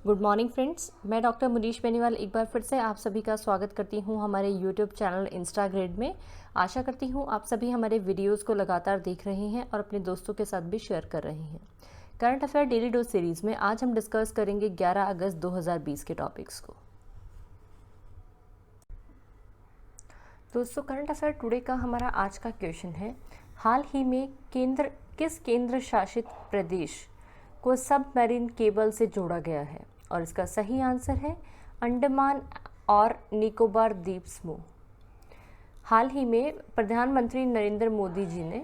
Good morning friends, मैं doctor Munish Beniwal एक बार फिर से आप सभी का स्वागत करती हूं हमारे यूट्यूब चैनल इंस्टाग्रेड में। आशा करती हूं आप सभी हमारे वीडियोस को लगातार देख रहे हैं और अपने दोस्तों के साथ भी शेयर कर रहे हैं। Current affair daily dose series में आज हम डिस्कस करेंगे 11 अगस्त 2020 के टॉपिक्स को। दोस्तों, करंट अफेयर टुडे का हमारा आज का क्वेश्चन है, हाल ही में किस केंद्र शासित प्रदेश को सबमरीन केबल से जोड़ा गया है? और इसका सही आंसर है अंडमान और निकोबार द्वीप समूह। हाल ही में प्रधानमंत्री नरेंद्र मोदी जी ने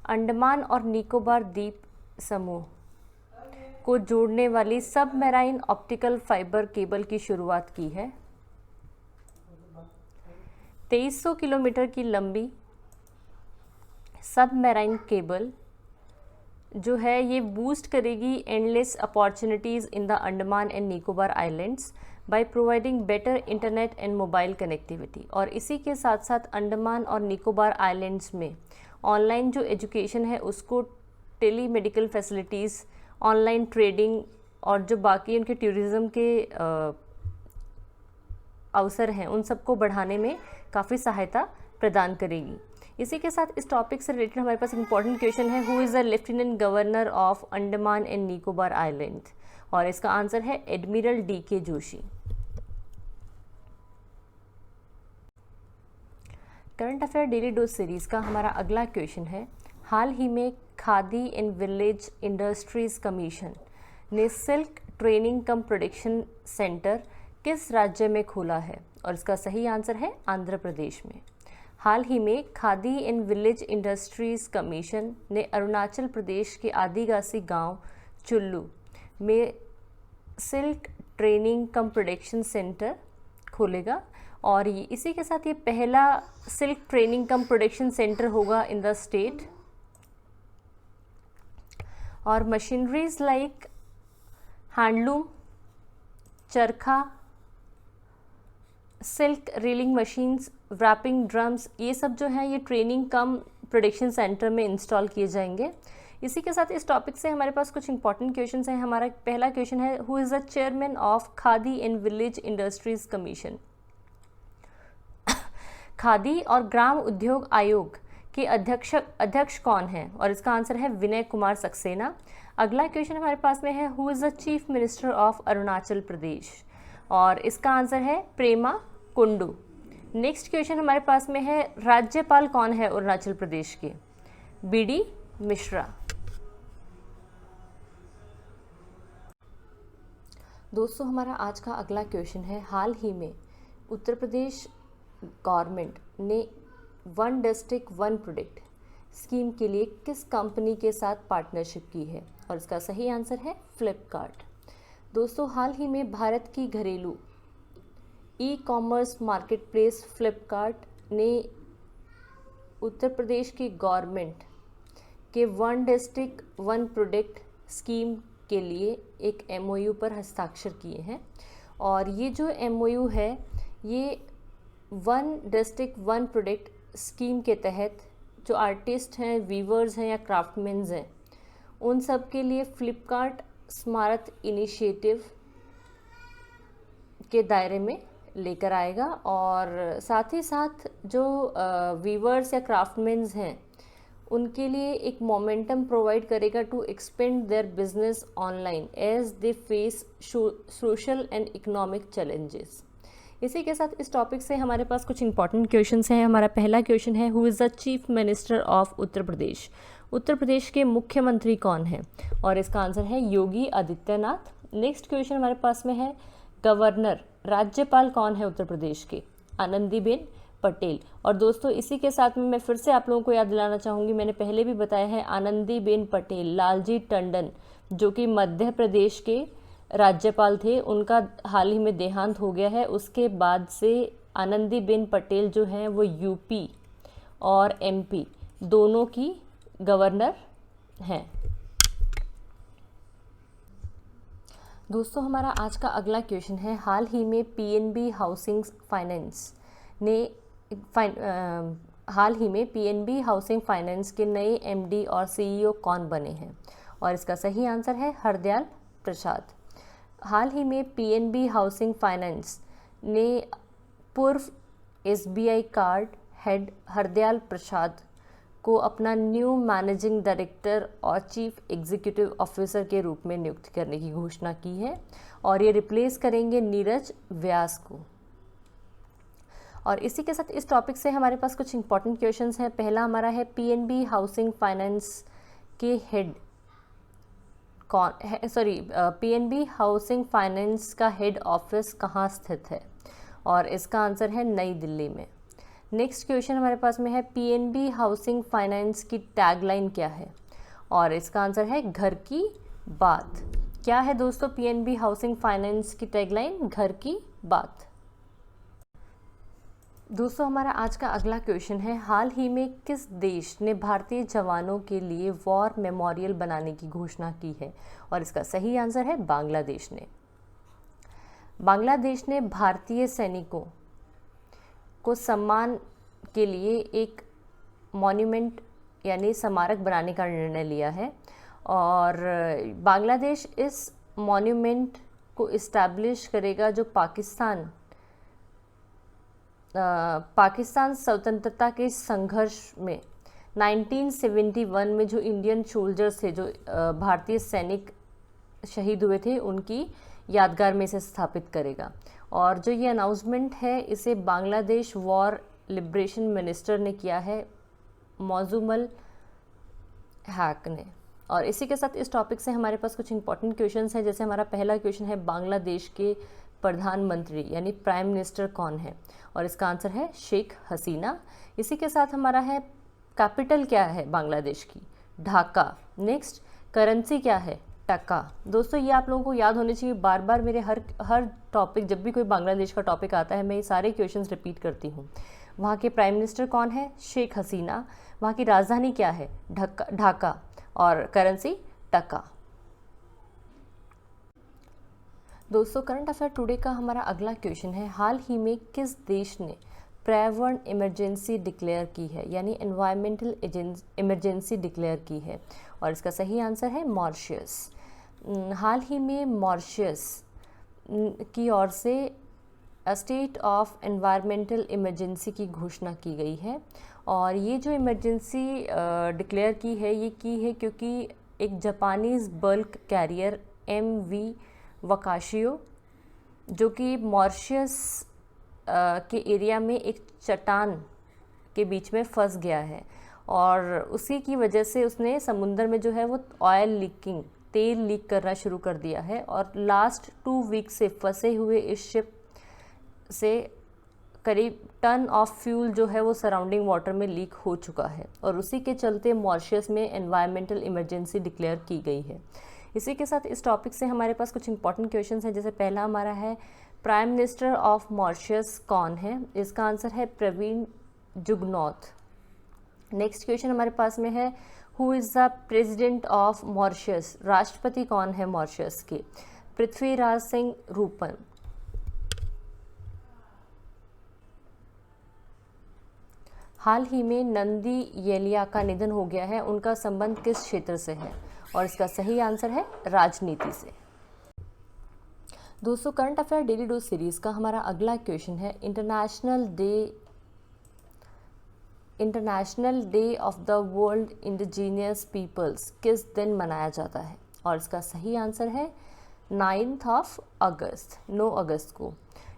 अंडमान और निकोबार द्वीप समूह को जोड़ने वाली सबमरीन ऑप्टिकल फाइबर केबल की शुरुआत की है। 2300 किलोमीटर की लंबी सबमरीन केबल जो है ये बूस्ट करेगी endless opportunities in the Andaman and Nicobar islands by providing better internet and mobile connectivity. और इसी के साथ साथ अंडमान और निकोबार आइलैंड्स में ऑनलाइन जो एजुकेशन है उसको, telemedical facilities, online trading और जो बाकी उनके टूरिज़्म के अवसर हैं उन सबको बढ़ाने में काफ़ी सहायता प्रदान करेगी। इसी के साथ इस टॉपिक से रिलेटेड हमारे पास इंपॉर्टेंट क्वेश्चन है, who is the lieutenant governor of Andaman and Nicobar island? और इसका आंसर है admiral DK Joshi. Current affair daily dose series का हमारा अगला क्वेश्चन है, हाल ही में Khadi and village industries commission ने silk training cum production centre किस राज्य में खोला है? और इसका सही आंसर है आंध्र प्रदेश में। हाल ही में Khadi and village industries commission ने अरुणाचल प्रदेश के आदिवासी गांव चुल्लू में silk training cum production centre खोलेगा और इसी के साथ ये पहला silk training cum production centre होगा इन द स्टेट। और machineries like handloom, charkha, silk reeling machines, warping drums, ये सब जो है ये ट्रेनिंग कम प्रोडक्शन सेंटर में इंस्टॉल किए जाएंगे। इसी के साथ इस टॉपिक से हमारे पास कुछ इंपॉर्टेंट क्वेश्चंस हैं। हमारा पहला क्वेश्चन है, who is the chairman of khadi and village industries commission? Khadi और ग्राम उद्योग आयोग के अध्यक्ष कौन है? और इसका आंसर है विनय कुमार सक्सेना। अगला क्वेश्चन हमारे पास में है, who is the chief minister of Arunachal Pradesh? और इसका आंसर है प्रेमा कुंडू। नेक्स्ट क्वेश्चन हमारे पास में है, राज्यपाल कौन है अरुणाचल प्रदेश के? BD मिश्रा। दोस्तों, हमारा आज का अगला क्वेश्चन है, हाल ही में उत्तर प्रदेश गवर्नमेंट ने one district one product scheme के लिए किस कंपनी के साथ पार्टनरशिप की है? और इसका सही आंसर है फ्लिपकार्ट। दोस्तों, हाल ही में भारत की घरेलू ई-कॉमर्स मार्केटप्लेस फ्लिपकार्ट ने उत्तर प्रदेश की गवर्नमेंट के one district one product scheme के लिए एक MOU पर हस्ताक्षर किए हैं। और ये जो MOU है ये one district one product scheme के तहत जो आर्टिस्ट हैं, वीवर्स हैं या क्राफ्टमैन्स हैं, उन सब के लिए फ्लिपकार्ट स्मारक इनिशिएटिव के दायरे में लेकर आएगा। और साथ ही साथ जो वीवर्स या क्राफ्टमैन्स हैं उनके लिए एक मोमेंटम प्रोवाइड करेगा to expand their business online as they face social and economic challenges. इसी के साथ इस टॉपिक से हमारे पास कुछ इंपॉर्टेंट क्वेश्चंस हैं। हमारा पहला क्वेश्चन है, who is the chief minister of Uttar Pradesh? Uttar Pradesh के मुख्यमंत्री कौन है? और इसका आंसर है योगी आदित्यनाथ। नेक्स्ट क्वेश्चन हमारे पास में है, गवर्नर राज्यपाल कौन है उत्तर प्रदेश के? आनंदीबेन पटेल। और दोस्तों, इसी के साथ में मैं फिर से आप लोगों को याद दिलाना चाहूँगी, मैंने पहले भी बताया है, आनंदीबेन पटेल, लालजी टंडन जो कि मध्य प्रदेश के राज्यपाल थे, उनका हाल ही में देहांत हो गया है। उसके बाद से आनंदीबेन पटेल जो हैं वो UP और MP दोनों की गवर्नर हैं। दोस्तों, हमारा आज का अगला क्वेश्चन है, हाल ही में PNB हाउसिंग फाइनेंस के नए MD और CEO कौन बने हैं? और इसका सही आंसर है हरदयाल प्रसाद। हाल ही में पीएनबी हाउसिंग फाइनेंस ने पूर्व एसबीआई कार्ड हेड हरदयाल प्रसाद को अपना न्यू मैनेजिंग डायरेक्टर और चीफ एग्जीक्यूटिव ऑफिसर के रूप में नियुक्त करने की घोषणा की है और ये रिप्लेस करेंगे नीरज व्यास को। और इसी के साथ इस टॉपिक से हमारे पास कुछ इंपॉर्टेंट क्वेश्चंस हैं। पहला हमारा है पीएनबी हाउसिंग फाइनेंस के हेड कौन है, पीएनबी हाउसिंग फाइनेंस का हेड ऑफिस कहाँ स्थित है, और इसका आंसर है नई दिल्ली में। नेक्स्ट क्वेश्चन हमारे पास में है पीएनबी हाउसिंग फाइनेंस की टैगलाइन क्या है, और इसका आंसर है घर की बात। क्या है दोस्तों पीएनबी हाउसिंग फाइनेंस की टैगलाइन? घर की बात। दोस्तों हमारा आज का अगला क्वेश्चन है हाल ही में किस देश ने भारतीय जवानों के लिए वॉर मेमोरियल बनाने की घोषणा की है, और इसका सही आंसर है बांग्लादेश ने। बांग्लादेश ने भारतीय सैनिकों को सम्मान के लिए एक मॉन्यूमेंट यानी स्मारक बनाने का निर्णय लिया है, और बांग्लादेश इस मॉन्यूमेंट को इस्टेब्लिश करेगा जो पाकिस्तान स्वतंत्रता के संघर्ष में 1971 में जो इंडियन सोल्जर्स थे, जो भारतीय सैनिक शहीद हुए थे, उनकी यादगार में इसे स्थापित करेगा। और जो ये अनाउंसमेंट है इसे बांग्लादेश वॉर लिबरेशन मिनिस्टर ने किया है, मौजूमल हैक ने। और इसी के साथ इस टॉपिक से हमारे पास कुछ इंपॉर्टेंट क्वेश्चंस हैं। जैसे हमारा पहला क्वेश्चन है बांग्लादेश के प्रधानमंत्री यानी प्राइम मिनिस्टर कौन है, और इसका आंसर है शेख हसीना। इसी के साथ हमारा है कैपिटल क्या है बांग्लादेश की? ढाका। नेक्स्ट करेंसी क्या है? टका। दोस्तों ये आप लोगों को याद होने चाहिए, बार बार मेरे हर टॉपिक, जब भी कोई बांग्लादेश का टॉपिक आता है मैं ये सारे क्वेश्चंस रिपीट करती हूँ। वहाँ के प्राइम मिनिस्टर कौन है? शेख हसीना। वहाँ की राजधानी क्या है? ढाका। और करेंसी टका। दोस्तों करंट अफेयर टुडे का हमारा अगला क्वेश्चन है हाल ही में किस देश ने पर्यावरण इमरजेंसी डिक्लेयर की है, यानी एनवायरमेंटल इमरजेंसी डिक्लेयर की है, और इसका सही आंसर है मॉरिशस। हाल ही में मॉरिशस की ओर से स्टेट ऑफ एनवायरमेंटल इमरजेंसी की घोषणा की गई है, और ये जो इमरजेंसी डिक्लेयर की है क्योंकि एक जापानीज़ बल्क कैरियर MV वकाशियो जो कि मॉरिशस के एरिया में एक चट्टान के बीच में फंस गया है, और उसी की वजह से उसने समुंदर में जो है वो तेल लीक करना शुरू कर दिया है, और लास्ट 2 वीक से फंसे हुए इस शिप से करीब टन ऑफ फ्यूल जो है वो सराउंडिंग वाटर में लीक हो चुका है, और उसी के चलते मॉरिशस में एनवायरमेंटल इमरजेंसी डिक्लेयर की गई है। इसी के साथ इस टॉपिक से हमारे पास कुछ इंपॉर्टेंट क्वेश्चंस हैं। जैसे पहला हमारा है प्राइम मिनिस्टर ऑफ मॉरिशस कौन है? इसका आंसर है प्रवीण जुगनौथ। नेक्स्ट क्वेश्चन हमारे पास में है who is the president of Mauritius? राष्ट्रपति कौन है मॉरिशस के? पृथ्वीराज सिंह रूपन। हाल ही में नंदी येलिया का निधन हो गया है, उनका संबंध किस क्षेत्र से है? और इसका सही आंसर है राजनीति से। दोस्तों current affair daily dose series का हमारा अगला क्वेश्चन है international day of the world indigenous peoples किस दिन मनाया जाता है? और इसका सही आंसर है 9 अगस्त को।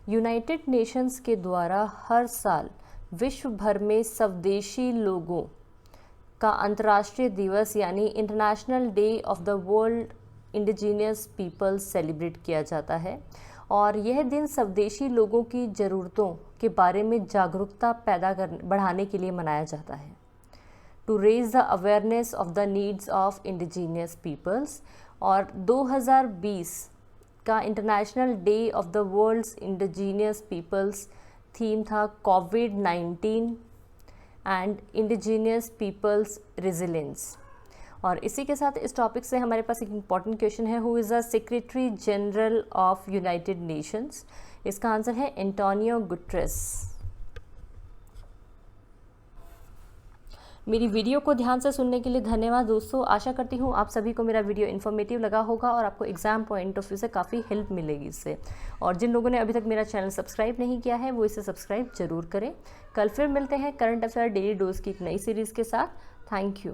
यूनाइटेड नेशंस के द्वारा हर साल विश्व भर में स्वदेशी लोगों का अंतर्राष्ट्रीय दिवस यानी international day of the world indigenous peoples celebrate किया जाता है, और यह दिन स्वदेशी लोगों की ज़रूरतों के बारे में जागरूकता बढ़ाने के लिए मनाया जाता है, to raise the awareness of the needs of indigenous peoples. और 2020 का international day of the world's indigenous peoples theme था कोविड-19 एंड इंडिजीनियस पीपल्स रेजिलेंस। और इसी के साथ इस टॉपिक से हमारे पास एक इम्पॉर्टेंट क्वेश्चन है who is the secretary general of United Nations? इसका आंसर है एंटोनियो गुटेरेस। मेरी वीडियो को ध्यान से सुनने के लिए धन्यवाद दोस्तों। आशा करती हूँ आप सभी को मेरा वीडियो इन्फॉर्मेटिव लगा होगा और आपको एग्जाम पॉइंट ऑफ व्यू से काफ़ी हेल्प मिलेगी इससे। और जिन लोगों ने अभी तक मेरा चैनल सब्सक्राइब नहीं किया है वो इसे सब्सक्राइब जरूर करें। कल फिर मिलते हैं करंट अफेयर डेली डोज की एक नई सीरीज़ के साथ। Thank you.